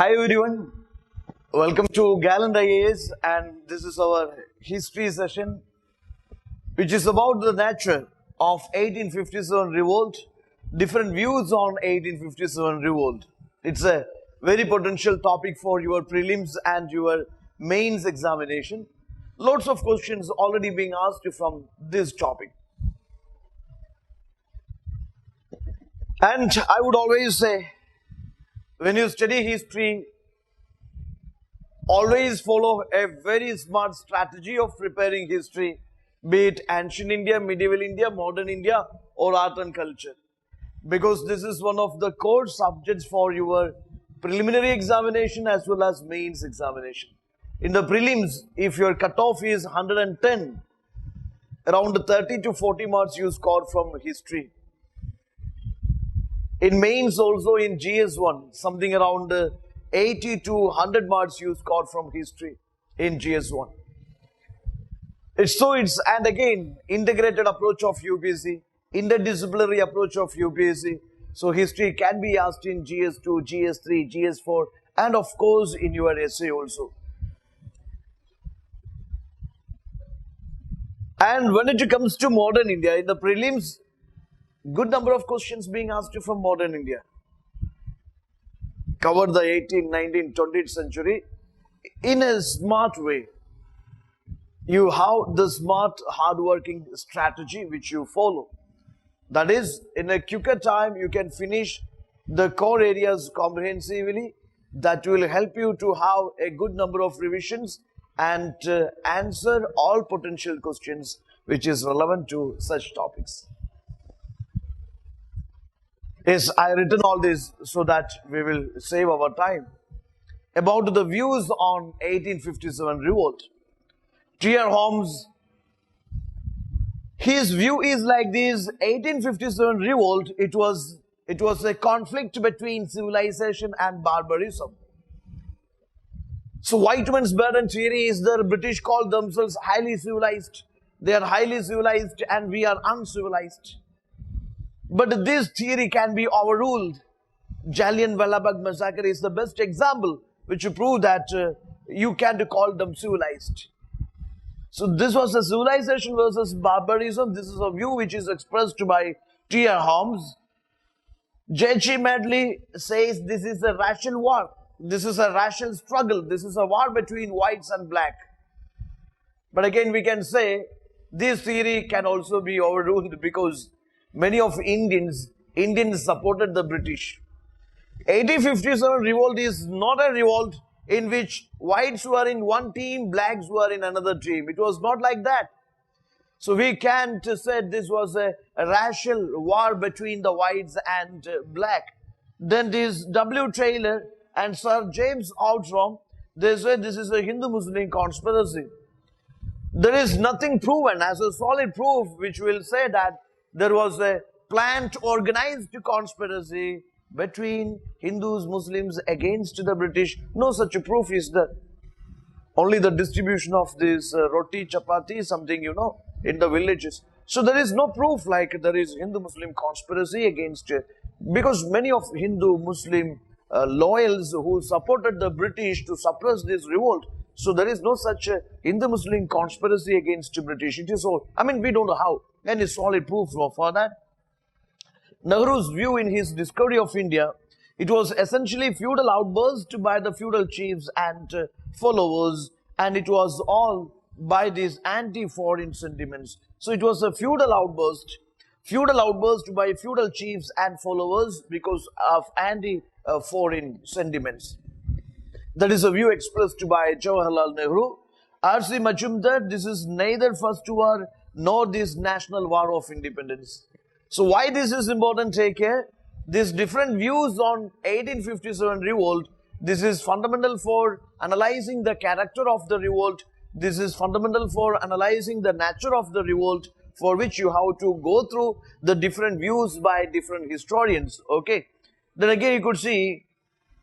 Hi everyone, welcome to Gallant IAS, and this is our history session which is about the nature of 1857 revolt, different views on 1857 revolt. It's a very potential topic for your prelims and your mains examination. Lots of questions already being asked from this topic. And I would always say, when you study history, always follow a very smart strategy of preparing history, be it ancient India, medieval India, modern India, or art and culture. Because this is one of the core subjects for your preliminary examination as well as mains examination. In the prelims, if your cutoff is 110, around 30 to 40 marks you score from history. In mains also in GS1, something around 80 to 100 marks you score from history in GS1. And again, integrated approach of UPSC, interdisciplinary approach of UPSC. So history can be asked in GS2, GS3, GS4, and of course in your essay also. And when it comes to modern India, in the prelims, good number of questions being asked from modern India. Cover the 18th, 19th, 20th century in a smart way. You have the smart, hard-working strategy which you follow. That is, in a quicker time, you can finish the core areas comprehensively. That will help you to have a good number of revisions and answer all potential questions which is relevant to such topics. Yes, I written all this so that we will save our time. About the views on 1857 revolt. T.R. Holmes, his view is like this: 1857 revolt, it was a conflict between civilization and barbarism. So Whiteman's burden theory is the British call themselves highly civilized. They are highly civilized and we are uncivilized. But this theory can be overruled. Jallianwala Bagh massacre is the best example which prove that you can't call them civilized. So this was a civilization versus barbarism. This is a view which is expressed by T.R. Holmes. J.G. Medley says this is a racial war. This is a racial struggle. This is a war between whites and black. But again we can say this theory can also be overruled because many of Indians supported the British. 1857 revolt is not a revolt in which whites were in one team, blacks were in another team. It was not like that. So we can't say this was a racial war between the whites and black. Then this W. Taylor and Sir James Outram, they say this is a Hindu-Muslim conspiracy. There is nothing proven as a solid proof which will say that there was a planned, organized conspiracy between Hindus, Muslims against the British. No such a proof is there. Only the distribution of this roti, chapati, something, in the villages. So there is no proof like there is Hindu-Muslim conspiracy against, because many of Hindu-Muslim loyals who supported the British to suppress this revolt. So there is no such Hindu-Muslim conspiracy against the British. It is all, we don't have any solid proof for that. Nehru's view in his discovery of India, it was essentially feudal outburst by the feudal chiefs and followers, and it was all by these anti-foreign sentiments. So it was a feudal outburst by feudal chiefs and followers because of anti-foreign sentiments. That is a view expressed by Jawaharlal Nehru. R.C. Majumdar, this is neither first war nor this national war of independence. So why this is important, take care. These different views on 1857 revolt, this is fundamental for analyzing the character of the revolt. This is fundamental for analyzing the nature of the revolt, for which you have to go through the different views by different historians. Okay. Then again you could see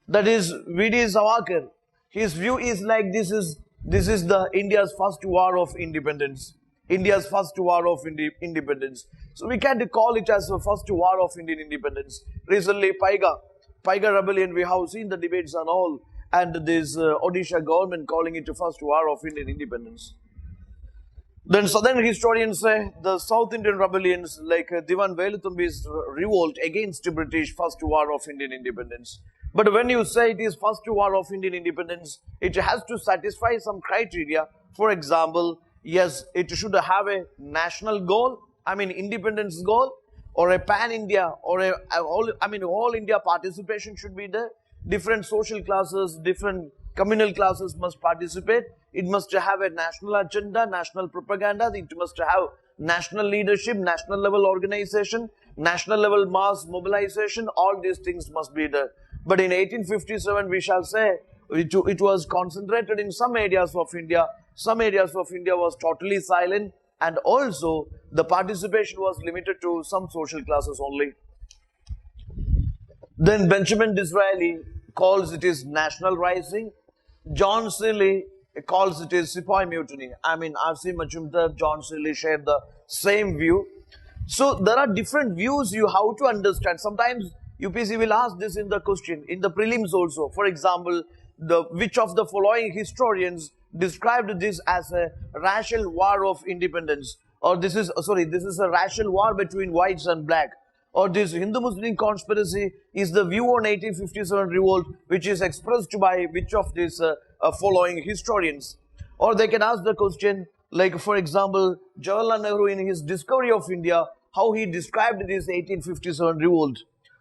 that is V.D. Savarkar. His view is like this is the India's first war of independence. India's first war of independence. So we can't call it as the first war of Indian independence. Recently, Paiga rebellion, we have seen the debates and all, and this Odisha government calling it the first war of Indian independence. Then southern historians say the South Indian rebellions like Divan Veluthumbi's revolt against the British first war of Indian independence. But when you say it is first war of Indian independence, it has to satisfy some criteria. For example, yes, it should have a national goal, independence goal, or a pan-India, or all India participation should be there. Different social classes, different communal classes must participate. It must have a national agenda, national propaganda. It must have national leadership, national level organization, national level mass mobilization. All these things must be there. But in 1857, we shall say, it was concentrated in some areas of India. Some areas of India was totally silent, and also the participation was limited to some social classes only. Then Benjamin Disraeli calls it is national rising. John Seeley calls it is Sepoy mutiny. R.C. Majumdar, John Seeley shared the same view. So there are different views you have to understand. Sometimes UPSC will ask this in the question, in the prelims also. For example, which of the following historians described this as a racial war of independence? Or this is a racial war between whites and black. Or this Hindu-Muslim conspiracy is the view on 1857 revolt, which is expressed by which of these following historians? Or they can ask the question, like for example, Jawaharlal Nehru in his Discovery of India, how he described this 1857 revolt.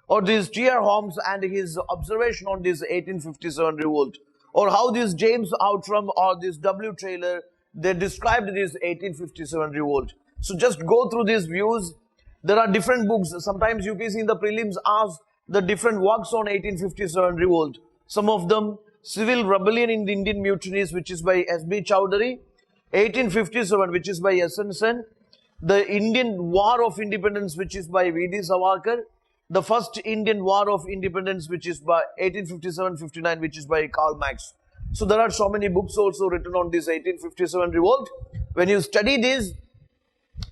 Or this T.R. Holmes and his observation on this 1857 revolt. Or how this James Outram or this W. Taylor, they described this 1857 revolt. So just go through these views. There are different books. Sometimes UPSC in the prelims ask the different works on 1857 revolt. Some of them, Civil Rebellion in the Indian Mutinies, which is by S.B. Chowdhury. 1857, which is by S.N. Sen. The Indian War of Independence, which is by V.D. Savarkar. The First Indian War of Independence, which is by 1857-59, which is by Karl Marx. So there are so many books also written on this 1857 revolt. When you study this,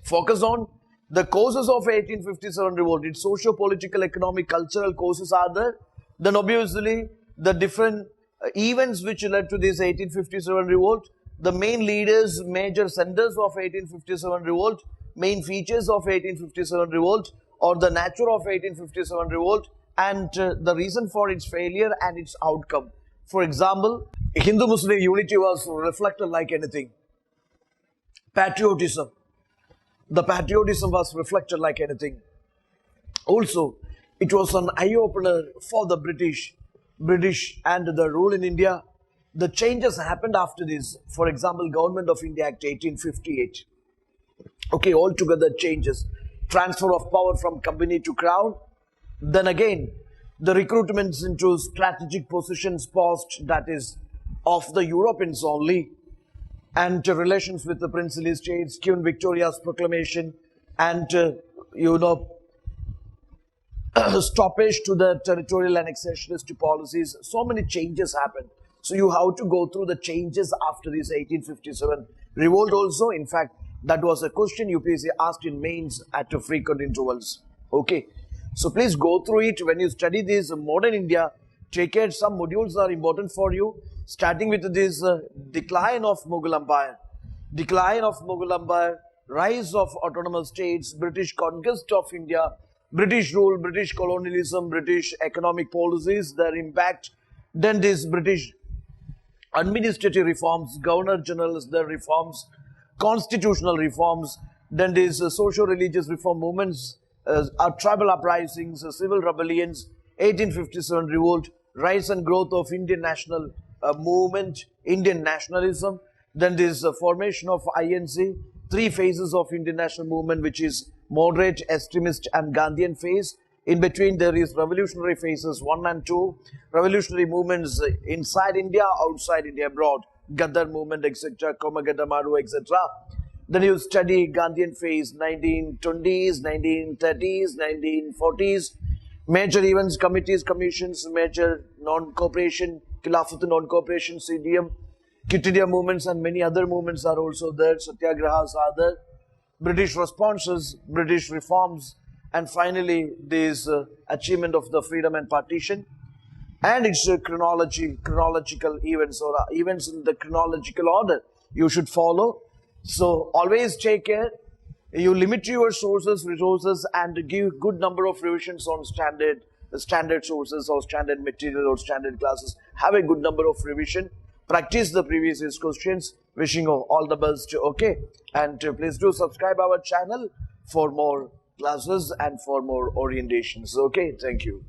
focus on the causes of 1857 revolt. Its socio-political, economic, cultural causes are there. Then obviously, the different events which led to this 1857 revolt, the main leaders, major senders of 1857 revolt, main features of 1857 revolt, or the nature of 1857 revolt, and the reason for its failure and its outcome. For example, Hindu-Muslim unity was reflected like anything. Patriotism. The patriotism was reflected like anything. Also, it was an eye-opener for the British and the rule in India. The changes happened after this. For example, Government of India Act 1858. Okay, altogether changes. Transfer of power from company to crown. Then again, the recruitments into strategic positions post, that is, of the Europeans only, and relations with the princely states, Queen Victoria's proclamation, and stoppage to the territorial annexationist policies. So many changes happened. So you have to go through the changes after this 1857 revolt also. In fact, that was a question UPSC asked in mains at frequent intervals. Okay. So please go through it. When you study this modern India, take care. Some modules are important for you. Starting with this decline of Mughal Empire. Decline of Mughal Empire, rise of autonomous states, British conquest of India, British rule, British colonialism, British economic policies, their impact. Then these British administrative reforms, Governor Generals, their reforms, constitutional reforms, then these socio-religious reform movements, tribal uprisings, civil rebellions, 1857 revolt, rise and growth of Indian national movement, Indian nationalism, then this formation of INC, three phases of Indian national movement, which is moderate, extremist and Gandhian phase. In between there is revolutionary phases 1 and 2, revolutionary movements inside India, outside India, abroad, Gaddar movement, etc., Komagata Maru, etc. Then you study Gandhian phase, 1920s, 1930s, 1940s, major events, committees, commissions, major non-cooperation, Khilafat non-cooperation, CDM, Quit India movements and many other movements are also there, Satyagrahas are there, British responses, British reforms, and finally this achievement of the freedom and partition. and it's a chronological events, or events in the chronological order you should follow. So always take care. You limit your sources, resources, and give good number of revisions on standard sources or standard material or standard classes. Have a good number of revision. Practice the previous year's questions. Wishing you all the best. Okay, and please do subscribe our channel for more classes and for more orientations. Okay, thank you.